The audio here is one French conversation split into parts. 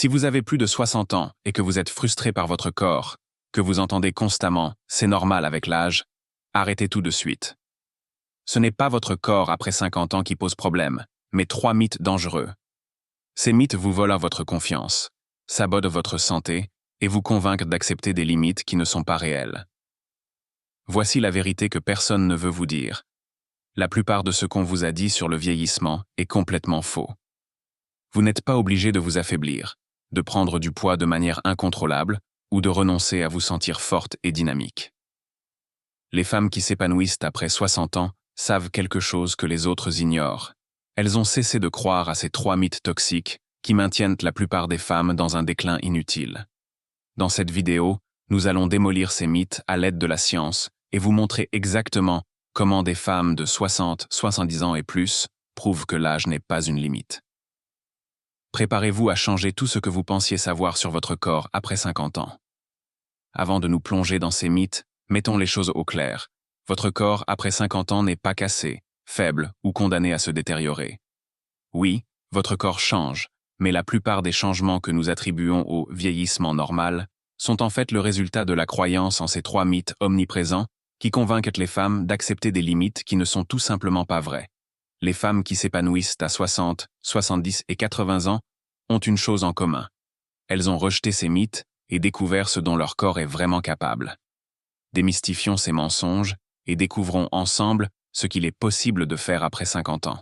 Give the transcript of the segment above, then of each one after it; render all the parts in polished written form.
Si vous avez plus de 60 ans et que vous êtes frustré par votre corps, que vous entendez constamment « c'est normal avec l'âge », arrêtez tout de suite. Ce n'est pas votre corps après 50 ans qui pose problème, mais 3 mythes dangereux. Ces mythes vous volent votre confiance, sabotent votre santé et vous convainquent d'accepter des limites qui ne sont pas réelles. Voici la vérité que personne ne veut vous dire. La plupart de ce qu'on vous a dit sur le vieillissement est complètement faux. Vous n'êtes pas obligé de vous affaiblir, de prendre du poids de manière incontrôlable ou de renoncer à vous sentir forte et dynamique. Les femmes qui s'épanouissent après 60 ans savent quelque chose que les autres ignorent. Elles ont cessé de croire à ces 3 mythes toxiques qui maintiennent la plupart des femmes dans un déclin inutile. Dans cette vidéo, nous allons démolir ces mythes à l'aide de la science et vous montrer exactement comment des femmes de 60, 70 ans et plus prouvent que l'âge n'est pas une limite. Préparez-vous à changer tout ce que vous pensiez savoir sur votre corps après 50 ans. Avant de nous plonger dans ces mythes, mettons les choses au clair. Votre corps après 50 ans n'est pas cassé, faible ou condamné à se détériorer. Oui, votre corps change, mais la plupart des changements que nous attribuons au vieillissement normal sont en fait le résultat de la croyance en ces 3 mythes omniprésents qui convainquent les femmes d'accepter des limites qui ne sont tout simplement pas vraies. Les femmes qui s'épanouissent à 60, 70 et 80 ans ont une chose en commun. Elles ont rejeté ces mythes et découvert ce dont leur corps est vraiment capable. Démystifions ces mensonges et découvrons ensemble ce qu'il est possible de faire après 50 ans.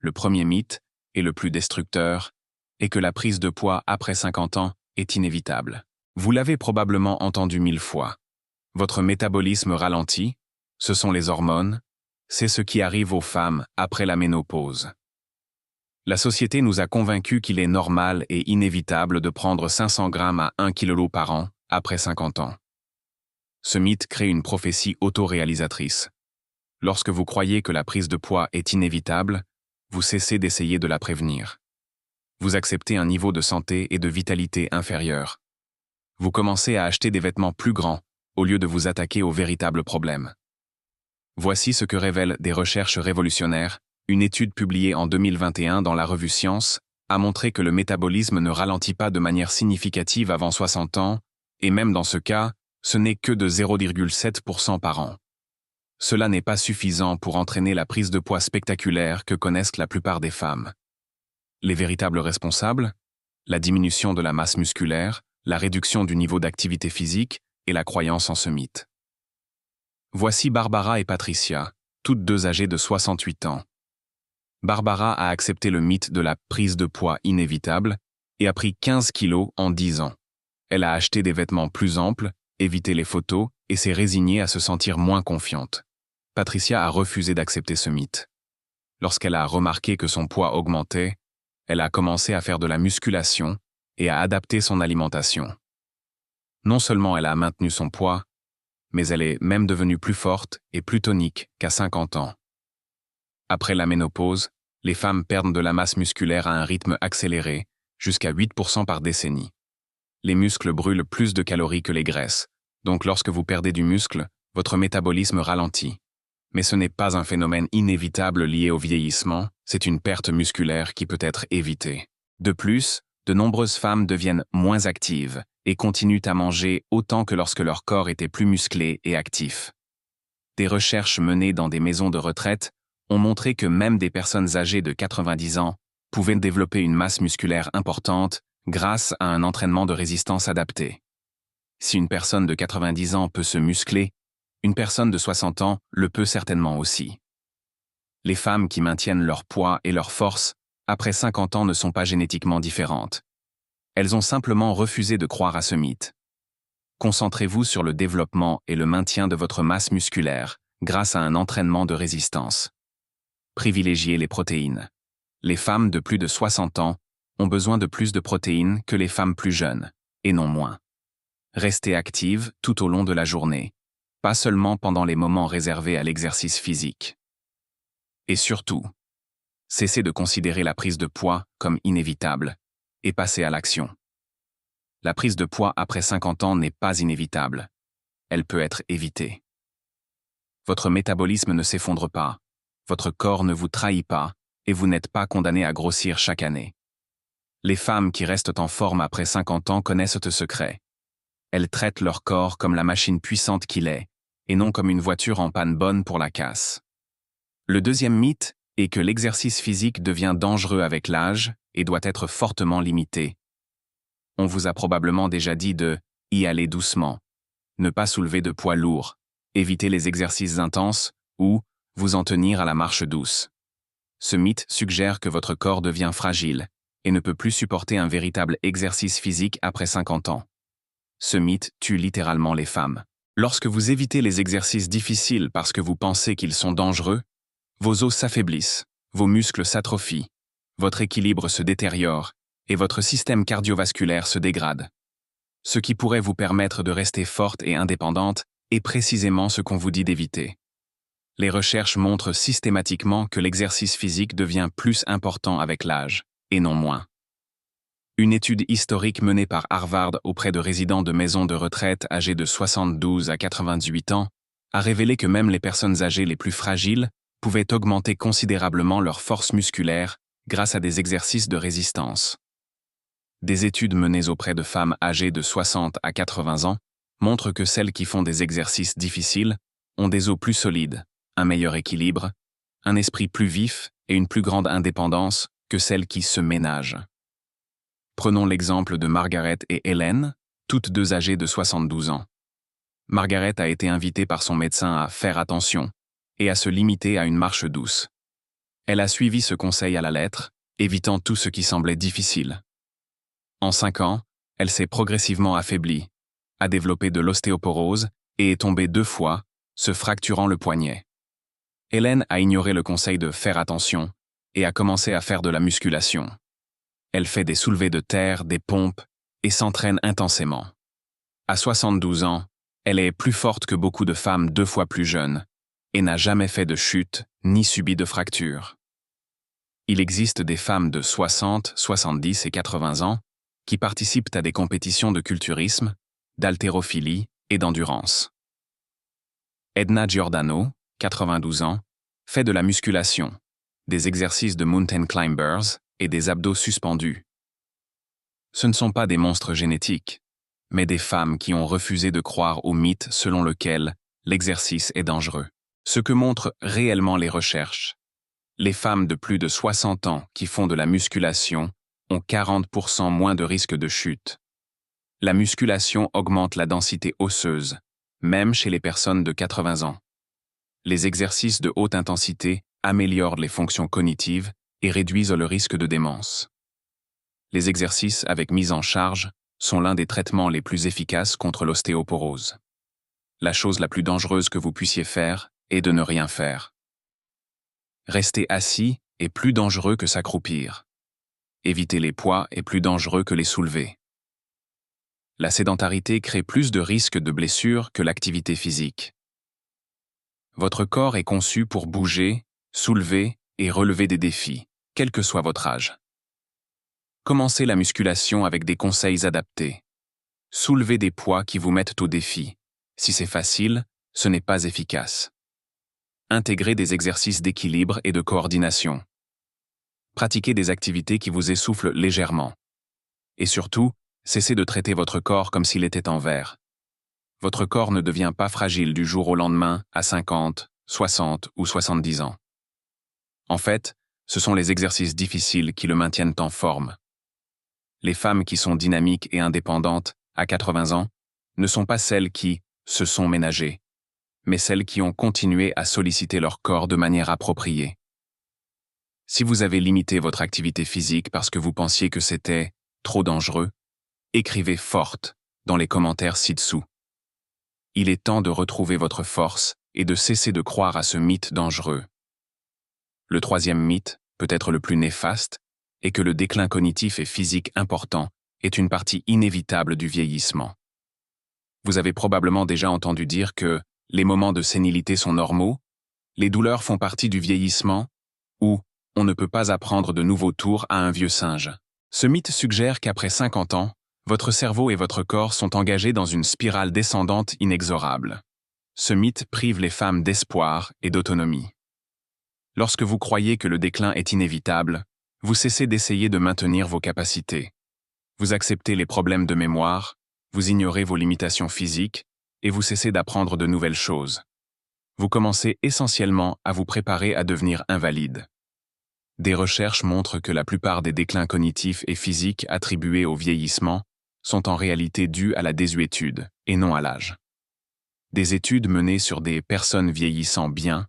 Le premier mythe, et le plus destructeur, est que la prise de poids après 50 ans est inévitable. Vous l'avez probablement entendu 1000 fois. Votre métabolisme ralentit, ce sont les hormones, c'est ce qui arrive aux femmes après la ménopause. La société nous a convaincus qu'il est normal et inévitable de prendre 500 grammes à 1 kg par an après 50 ans. Ce mythe crée une prophétie autoréalisatrice. Lorsque vous croyez que la prise de poids est inévitable, vous cessez d'essayer de la prévenir. Vous acceptez un niveau de santé et de vitalité inférieur. Vous commencez à acheter des vêtements plus grands, au lieu de vous attaquer aux véritables problèmes. Voici ce que révèlent des recherches révolutionnaires. Une étude publiée en 2021 dans la revue Science a montré que le métabolisme ne ralentit pas de manière significative avant 60 ans, et même dans ce cas, ce n'est que de 0,7% par an. Cela n'est pas suffisant pour entraîner la prise de poids spectaculaire que connaissent la plupart des femmes. Les véritables responsables? La diminution de la masse musculaire, la réduction du niveau d'activité physique et la croyance en ce mythe. Voici Barbara et Patricia, toutes deux âgées de 68 ans. Barbara a accepté le mythe de la prise de poids inévitable et a pris 15 kilos en 10 ans. Elle a acheté des vêtements plus amples, évité les photos et s'est résignée à se sentir moins confiante. Patricia a refusé d'accepter ce mythe. Lorsqu'elle a remarqué que son poids augmentait, elle a commencé à faire de la musculation et à adapter son alimentation. Non seulement elle a maintenu son poids, mais elle est même devenue plus forte et plus tonique qu'à 50 ans. Après la ménopause, les femmes perdent de la masse musculaire à un rythme accéléré, jusqu'à 8% par décennie. Les muscles brûlent plus de calories que les graisses, donc lorsque vous perdez du muscle, votre métabolisme ralentit. Mais ce n'est pas un phénomène inévitable lié au vieillissement, c'est une perte musculaire qui peut être évitée. De plus, de nombreuses femmes deviennent moins actives et continuent à manger autant que lorsque leur corps était plus musclé et actif. Des recherches menées dans des maisons de retraite ont montré que même des personnes âgées de 90 ans pouvaient développer une masse musculaire importante grâce à un entraînement de résistance adapté. Si une personne de 90 ans peut se muscler, une personne de 60 ans le peut certainement aussi. Les femmes qui maintiennent leur poids et leur force après 50 ans ne sont pas génétiquement différentes. Elles ont simplement refusé de croire à ce mythe. Concentrez-vous sur le développement et le maintien de votre masse musculaire grâce à un entraînement de résistance. Privilégiez les protéines. Les femmes de plus de 60 ans ont besoin de plus de protéines que les femmes plus jeunes, et non moins. Restez actives tout au long de la journée, pas seulement pendant les moments réservés à l'exercice physique. Et surtout, cessez de considérer la prise de poids comme inévitable et passez à l'action. La prise de poids après 50 ans n'est pas inévitable. Elle peut être évitée. Votre métabolisme ne s'effondre pas, votre corps ne vous trahit pas et vous n'êtes pas condamné à grossir chaque année. Les femmes qui restent en forme après 50 ans connaissent ce secret. Elles traitent leur corps comme la machine puissante qu'il est, et non comme une voiture en panne bonne pour la casse. Le deuxième mythe est que l'exercice physique devient dangereux avec l'âge et doit être fortement limité. On vous a probablement déjà dit de y aller doucement, ne pas soulever de poids lourds, éviter les exercices intenses ou vous en tenir à la marche douce. Ce mythe suggère que votre corps devient fragile et ne peut plus supporter un véritable exercice physique après 50 ans. Ce mythe tue littéralement les femmes. Lorsque vous évitez les exercices difficiles parce que vous pensez qu'ils sont dangereux, vos os s'affaiblissent, vos muscles s'atrophient, votre équilibre se détériore et votre système cardiovasculaire se dégrade. Ce qui pourrait vous permettre de rester forte et indépendante est précisément ce qu'on vous dit d'éviter. Les recherches montrent systématiquement que l'exercice physique devient plus important avec l'âge, et non moins. Une étude historique menée par Harvard auprès de résidents de maisons de retraite âgés de 72 à 98 ans a révélé que même les personnes âgées les plus fragiles pouvaient augmenter considérablement leur force musculaire grâce à des exercices de résistance. Des études menées auprès de femmes âgées de 60 à 80 ans montrent que celles qui font des exercices difficiles ont des os plus solides, un meilleur équilibre, un esprit plus vif et une plus grande indépendance que celles qui se ménagent. Prenons l'exemple de Margaret et Hélène, toutes deux âgées de 72 ans. Margaret a été invitée par son médecin à faire attention et à se limiter à une marche douce. Elle a suivi ce conseil à la lettre, évitant tout ce qui semblait difficile. En 5 ans, elle s'est progressivement affaiblie, a développé de l'ostéoporose et est tombée 2 fois, se fracturant le poignet. Hélène a ignoré le conseil de faire attention et a commencé à faire de la musculation. Elle fait des soulevés de terre, des pompes et s'entraîne intensément. À 72 ans, elle est plus forte que beaucoup de femmes 2 fois plus jeunes et n'a jamais fait de chute ni subi de fracture. Il existe des femmes de 60, 70 et 80 ans qui participent à des compétitions de culturisme, d'haltérophilie et d'endurance. Edna Giordano, 92 ans, fait de la musculation, des exercices de mountain climbers et des abdos suspendus. Ce ne sont pas des monstres génétiques, mais des femmes qui ont refusé de croire au mythe selon lequel l'exercice est dangereux. Ce que montrent réellement les recherches. Les femmes de plus de 60 ans qui font de la musculation ont 40% moins de risque de chute. La musculation augmente la densité osseuse, même chez les personnes de 80 ans. Les exercices de haute intensité améliorent les fonctions cognitives et réduisent le risque de démence. Les exercices avec mise en charge sont l'un des traitements les plus efficaces contre l'ostéoporose. La chose la plus dangereuse que vous puissiez faire est de ne rien faire. Rester assis est plus dangereux que s'accroupir. Éviter les poids est plus dangereux que les soulever. La sédentarité crée plus de risques de blessures que l'activité physique. Votre corps est conçu pour bouger, soulever et relever des défis, quel que soit votre âge. Commencez la musculation avec des conseils adaptés. Soulevez des poids qui vous mettent au défi. Si c'est facile, ce n'est pas efficace. Intégrez des exercices d'équilibre et de coordination. Pratiquez des activités qui vous essoufflent légèrement. Et surtout, cessez de traiter votre corps comme s'il était en verre. Votre corps ne devient pas fragile du jour au lendemain à 50, 60 ou 70 ans. En fait, ce sont les exercices difficiles qui le maintiennent en forme. Les femmes qui sont dynamiques et indépendantes à 80 ans ne sont pas celles qui se sont ménagées, mais celles qui ont continué à solliciter leur corps de manière appropriée. Si vous avez limité votre activité physique parce que vous pensiez que c'était trop dangereux, écrivez forte dans les commentaires ci-dessous. Il est temps de retrouver votre force et de cesser de croire à ce mythe dangereux. Le troisième mythe, peut-être le plus néfaste, est que le déclin cognitif et physique important est une partie inévitable du vieillissement. Vous avez probablement déjà entendu dire que les moments de sénilité sont normaux, les douleurs font partie du vieillissement, ou on ne peut pas apprendre de nouveaux tours à un vieux singe. Ce mythe suggère qu'après 50 ans, votre cerveau et votre corps sont engagés dans une spirale descendante inexorable. Ce mythe prive les femmes d'espoir et d'autonomie. Lorsque vous croyez que le déclin est inévitable, Vous cessez d'essayer de maintenir vos capacités. Vous acceptez les problèmes de mémoire, vous ignorez vos limitations physiques, et vous cessez d'apprendre de nouvelles choses. Vous commencez essentiellement à vous préparer à devenir invalide. Des recherches montrent que la plupart des déclins cognitifs et physiques attribués au vieillissement sont en réalité dus à la désuétude, et non à l'âge. Des études menées sur des personnes vieillissant bien,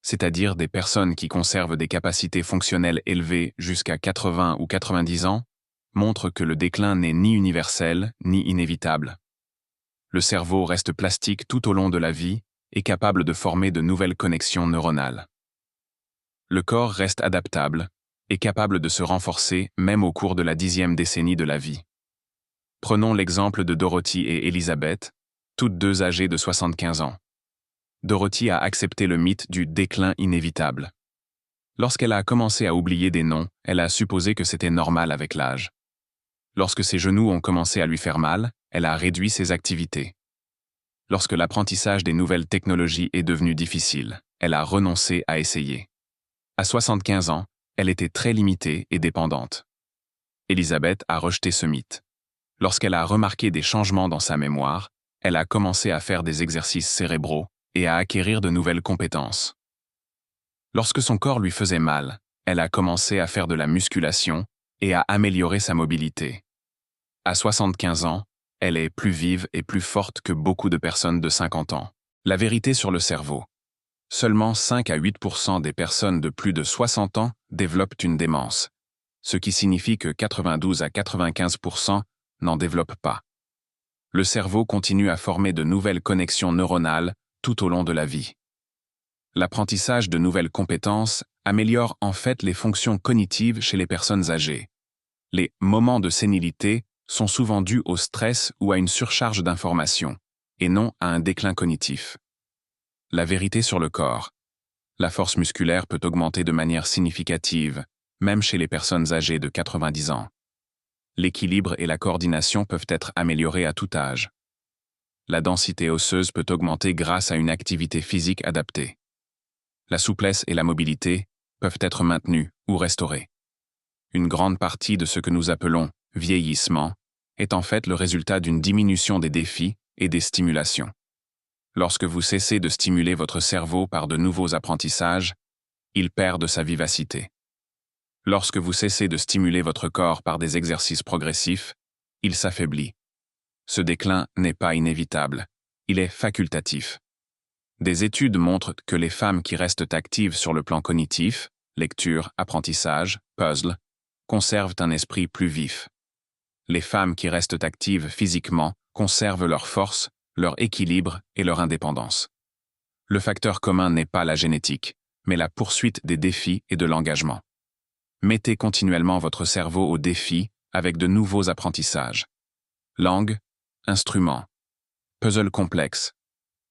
c'est-à-dire des personnes qui conservent des capacités fonctionnelles élevées jusqu'à 80 ou 90 ans, montrent que le déclin n'est ni universel ni inévitable. Le cerveau reste plastique tout au long de la vie et capable de former de nouvelles connexions neuronales. Le corps reste adaptable et capable de se renforcer même au cours de la 10e décennie de la vie. Prenons l'exemple de Dorothy et Elizabeth, toutes deux âgées de 75 ans. Dorothy a accepté le mythe du déclin inévitable. Lorsqu'elle a commencé à oublier des noms, elle a supposé que c'était normal avec l'âge. Lorsque ses genoux ont commencé à lui faire mal, elle a réduit ses activités. Lorsque l'apprentissage des nouvelles technologies est devenu difficile, elle a renoncé à essayer. À 75 ans, elle était très limitée et dépendante. Elizabeth a rejeté ce mythe. Lorsqu'elle a remarqué des changements dans sa mémoire, elle a commencé à faire des exercices cérébraux et à acquérir de nouvelles compétences. Lorsque son corps lui faisait mal, elle a commencé à faire de la musculation et à améliorer sa mobilité. À 75 ans, elle est plus vive et plus forte que beaucoup de personnes de 50 ans. La vérité sur le cerveau. Seulement 5 à 8% des personnes de plus de 60 ans développent une démence, ce qui signifie que 92 à 95% n'en développent pas. Le cerveau continue à former de nouvelles connexions neuronales tout au long de la vie. L'apprentissage de nouvelles compétences améliore en fait les fonctions cognitives chez les personnes âgées. Les moments de sénilité sont souvent dus au stress ou à une surcharge d'informations, et non à un déclin cognitif. La vérité sur le corps. La force musculaire peut augmenter de manière significative, même chez les personnes âgées de 90 ans. L'équilibre et la coordination peuvent être améliorés à tout âge. La densité osseuse peut augmenter grâce à une activité physique adaptée. La souplesse et la mobilité peuvent être maintenues ou restaurées. Une grande partie de ce que nous appelons vieillissement est en fait le résultat d'une diminution des défis et des stimulations. Lorsque vous cessez de stimuler votre cerveau par de nouveaux apprentissages, il perd de sa vivacité. Lorsque vous cessez de stimuler votre corps par des exercices progressifs, il s'affaiblit. Ce déclin n'est pas inévitable, il est facultatif. Des études montrent que les femmes qui restent actives sur le plan cognitif, lecture, apprentissage, puzzle, conservent un esprit plus vif. Les femmes qui restent actives physiquement conservent leur force, leur équilibre et leur indépendance. Le facteur commun n'est pas la génétique, mais la poursuite des défis et de l'engagement. Mettez continuellement votre cerveau au défi avec de nouveaux apprentissages. Langue, instruments, puzzle complexe,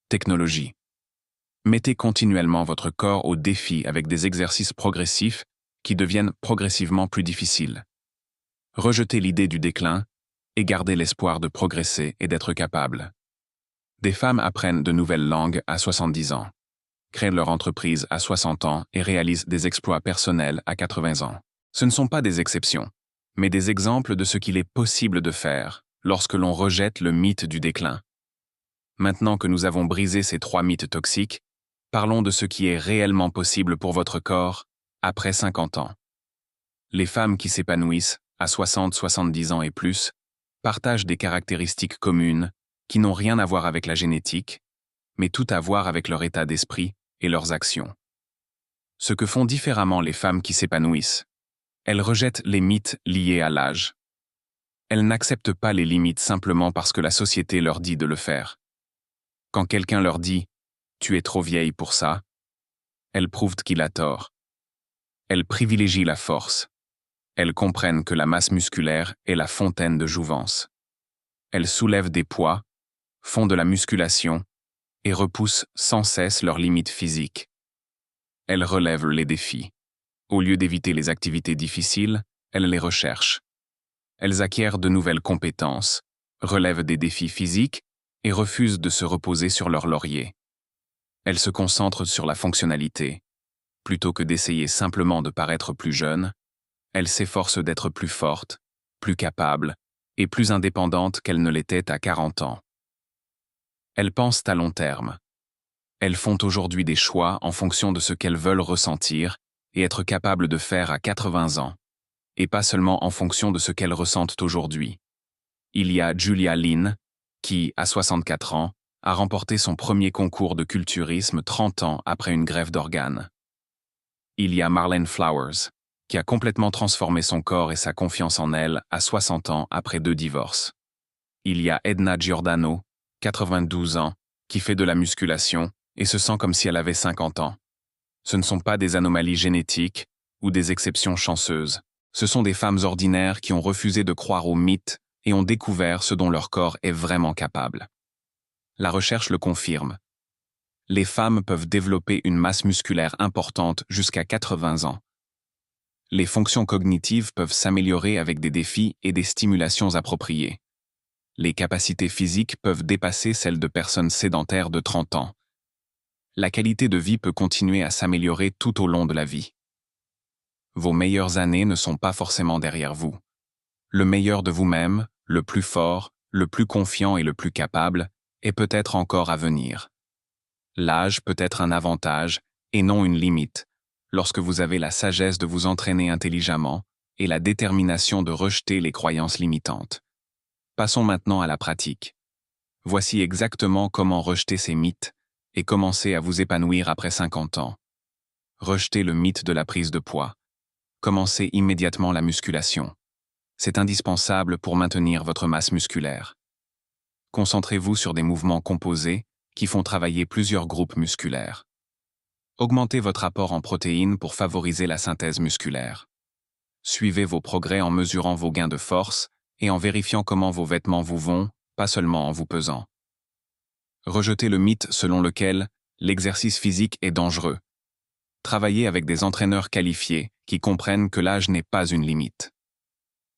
technologie. Mettez continuellement votre corps au défi avec des exercices progressifs qui deviennent progressivement plus difficiles. Rejetez l'idée du déclin et gardez l'espoir de progresser et d'être capable. Des femmes apprennent de nouvelles langues à 70 ans, créent leur entreprise à 60 ans et réalisent des exploits personnels à 80 ans. Ce ne sont pas des exceptions, mais des exemples de ce qu'il est possible de faire lorsque l'on rejette le mythe du déclin. Maintenant que nous avons brisé ces 3 mythes toxiques, parlons de ce qui est réellement possible pour votre corps après 50 ans. Les femmes qui s'épanouissent à 60-70 ans et plus partagent des caractéristiques communes qui n'ont rien à voir avec la génétique, mais tout à voir avec leur état d'esprit et leurs actions. Ce que font différemment les femmes qui s'épanouissent, elles rejettent les mythes liés à l'âge. Elles n'acceptent pas les limites simplement parce que la société leur dit de le faire. Quand quelqu'un leur dit « tu es trop vieille pour ça », elles prouvent qu'il a tort. Elles privilégient la force. Elles comprennent que la masse musculaire est la fontaine de jouvence. Elles soulèvent des poids, font de la musculation et repoussent sans cesse leurs limites physiques. Elles relèvent les défis. Au lieu d'éviter les activités difficiles, elles les recherchent. Elles acquièrent de nouvelles compétences, relèvent des défis physiques et refusent de se reposer sur leur laurier. Elles se concentrent sur la fonctionnalité. Plutôt que d'essayer simplement de paraître plus jeunes, Elles s'efforcent d'être plus fortes, plus capables et plus indépendantes qu'elles ne l'étaient à 40 ans. Elles pensent à long terme. Elles font aujourd'hui des choix en fonction de ce qu'elles veulent ressentir et être capables de faire à 80 ans, et pas seulement en fonction de ce qu'elles ressentent aujourd'hui. Il y a Julia Lynn, qui, à 64 ans, a remporté son premier concours de culturisme 30 ans après une greffe d'organes. Il y a Marlene Flowers, qui a complètement transformé son corps et sa confiance en elle à 60 ans après 2 divorces. Il y a Edna Giordano, 92 ans, qui fait de la musculation et se sent comme si elle avait 50 ans. Ce ne sont pas des anomalies génétiques ou des exceptions chanceuses. Ce sont des femmes ordinaires qui ont refusé de croire aux mythes et ont découvert ce dont leur corps est vraiment capable. La recherche le confirme. Les femmes peuvent développer une masse musculaire importante jusqu'à 80 ans. Les fonctions cognitives peuvent s'améliorer avec des défis et des stimulations appropriées. Les capacités physiques peuvent dépasser celles de personnes sédentaires de 30 ans. La qualité de vie peut continuer à s'améliorer tout au long de la vie. Vos meilleures années ne sont pas forcément derrière vous. Le meilleur de vous-même, le plus fort, le plus confiant et le plus capable, est peut-être encore à venir. L'âge peut être un avantage, et non une limite, lorsque vous avez la sagesse de vous entraîner intelligemment et la détermination de rejeter les croyances limitantes. Passons maintenant à la pratique. Voici exactement comment rejeter ces mythes et commencer à vous épanouir après 50 ans. Rejetez le mythe de la prise de poids. Commencez immédiatement la musculation. C'est indispensable pour maintenir votre masse musculaire. Concentrez-vous sur des mouvements composés qui font travailler plusieurs groupes musculaires. Augmentez votre apport en protéines pour favoriser la synthèse musculaire. Suivez vos progrès en mesurant vos gains de force et en vérifiant comment vos vêtements vous vont, pas seulement en vous pesant. Rejetez le mythe selon lequel l'exercice physique est dangereux. Travaillez avec des entraîneurs qualifiés qui comprennent que l'âge n'est pas une limite.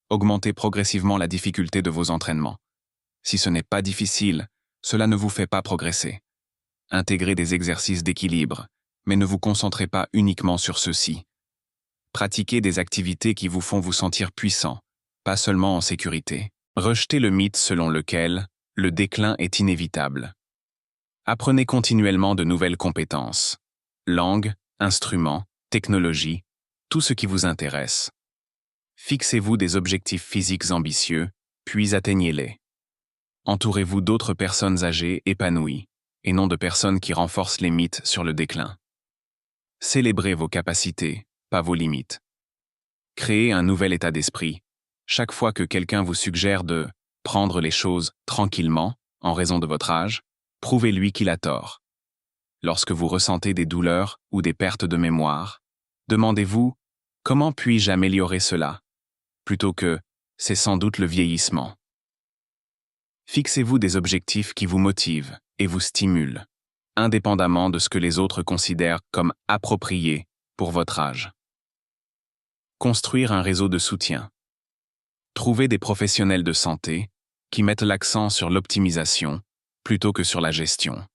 Augmentez progressivement la difficulté de vos entraînements. Si ce n'est pas difficile, cela ne vous fait pas progresser. Intégrez des exercices d'équilibre, mais ne vous concentrez pas uniquement sur ceux-ci. Pratiquez des activités qui vous font vous sentir puissant, pas seulement en sécurité. Rejetez le mythe selon lequel le déclin est inévitable. Apprenez continuellement de nouvelles compétences. Langue, instruments, technologie, tout ce qui vous intéresse. Fixez-vous des objectifs physiques ambitieux, puis atteignez-les. Entourez-vous d'autres personnes âgées épanouies, et non de personnes qui renforcent les mythes sur le déclin. Célébrez vos capacités, pas vos limites. Créez un nouvel état d'esprit. Chaque fois que quelqu'un vous suggère de prendre les choses tranquillement, en raison de votre âge, prouvez-lui qu'il a tort. Lorsque vous ressentez des douleurs ou des pertes de mémoire, demandez-vous « Comment puis-je améliorer cela ?» plutôt que « C'est sans doute le vieillissement ». Fixez-vous des objectifs qui vous motivent et vous stimulent, indépendamment de ce que les autres considèrent comme approprié pour votre âge. Construire un réseau de soutien. Trouvez des professionnels de santé qui mettent l'accent sur l'optimisation plutôt que sur la gestion.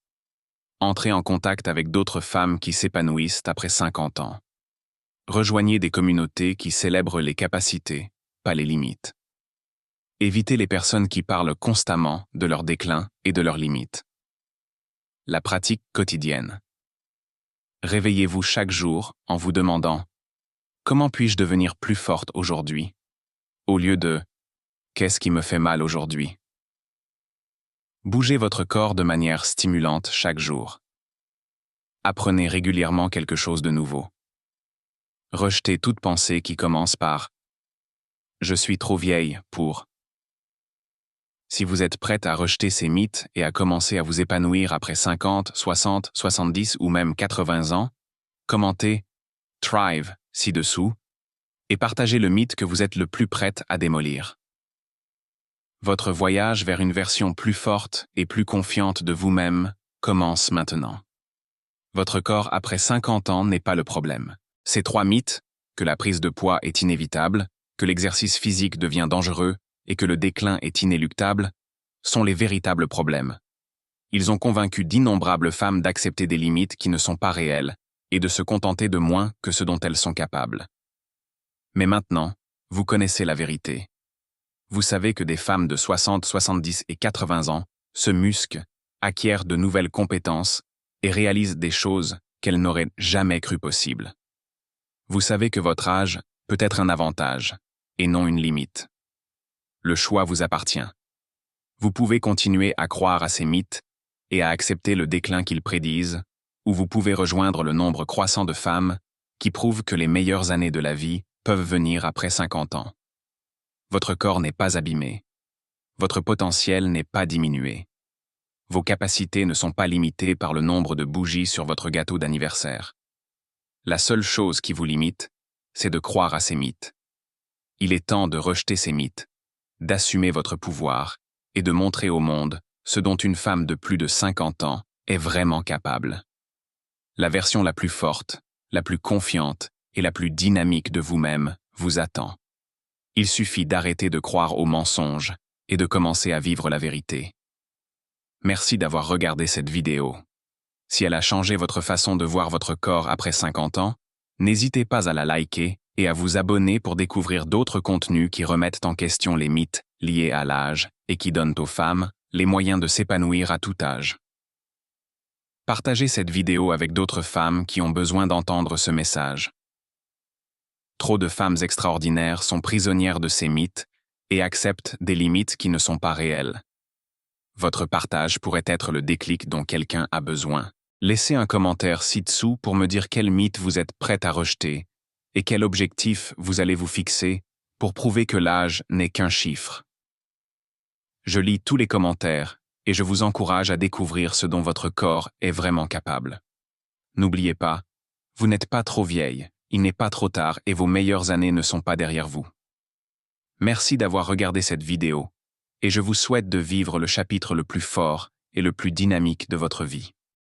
Entrez en contact avec d'autres femmes qui s'épanouissent après 50 ans. Rejoignez des communautés qui célèbrent les capacités, pas les limites. Évitez les personnes qui parlent constamment de leur déclin et de leurs limites. La pratique quotidienne. Réveillez-vous chaque jour en vous demandant « Comment puis-je devenir plus forte aujourd'hui ?» au lieu de « Qu'est-ce qui me fait mal aujourd'hui ?» Bougez votre corps de manière stimulante chaque jour. Apprenez régulièrement quelque chose de nouveau. Rejetez toute pensée qui commence par « Je suis trop vieille pour ». Si vous êtes prête à rejeter ces mythes et à commencer à vous épanouir après 50, 60, 70 ou même 80 ans, commentez « Thrive » ci-dessous et partagez le mythe que vous êtes le plus prête à démolir. Votre voyage vers une version plus forte et plus confiante de vous-même commence maintenant. Votre corps après 50 ans n'est pas le problème. Ces 3 mythes, que la prise de poids est inévitable, que l'exercice physique devient dangereux et que le déclin est inéluctable, sont les véritables problèmes. Ils ont convaincu d'innombrables femmes d'accepter des limites qui ne sont pas réelles et de se contenter de moins que ce dont elles sont capables. Mais maintenant, vous connaissez la vérité. Vous savez que des femmes de 60, 70 et 80 ans se musquent, acquièrent de nouvelles compétences et réalisent des choses qu'elles n'auraient jamais cru possibles. Vous savez que votre âge peut être un avantage et non une limite. Le choix vous appartient. Vous pouvez continuer à croire à ces mythes et à accepter le déclin qu'ils prédisent, ou vous pouvez rejoindre le nombre croissant de femmes qui prouvent que les meilleures années de la vie peuvent venir après 50 ans. Votre corps n'est pas abîmé. Votre potentiel n'est pas diminué. Vos capacités ne sont pas limitées par le nombre de bougies sur votre gâteau d'anniversaire. La seule chose qui vous limite, c'est de croire à ces mythes. Il est temps de rejeter ces mythes, d'assumer votre pouvoir et de montrer au monde ce dont une femme de plus de 50 ans est vraiment capable. La version la plus forte, la plus confiante et la plus dynamique de vous-même vous attend. Il suffit d'arrêter de croire aux mensonges et de commencer à vivre la vérité. Merci d'avoir regardé cette vidéo. Si elle a changé votre façon de voir votre corps après 50 ans, n'hésitez pas à la liker et à vous abonner pour découvrir d'autres contenus qui remettent en question les mythes liés à l'âge et qui donnent aux femmes les moyens de s'épanouir à tout âge. Partagez cette vidéo avec d'autres femmes qui ont besoin d'entendre ce message. Trop de femmes extraordinaires sont prisonnières de ces mythes et acceptent des limites qui ne sont pas réelles. Votre partage pourrait être le déclic dont quelqu'un a besoin. Laissez un commentaire ci-dessous pour me dire quel mythe vous êtes prête à rejeter et quel objectif vous allez vous fixer pour prouver que l'âge n'est qu'un chiffre. Je lis tous les commentaires et je vous encourage à découvrir ce dont votre corps est vraiment capable. N'oubliez pas, vous n'êtes pas trop vieille, il n'est pas trop tard et vos meilleures années ne sont pas derrière vous. Merci d'avoir regardé cette vidéo et je vous souhaite de vivre le chapitre le plus fort et le plus dynamique de votre vie.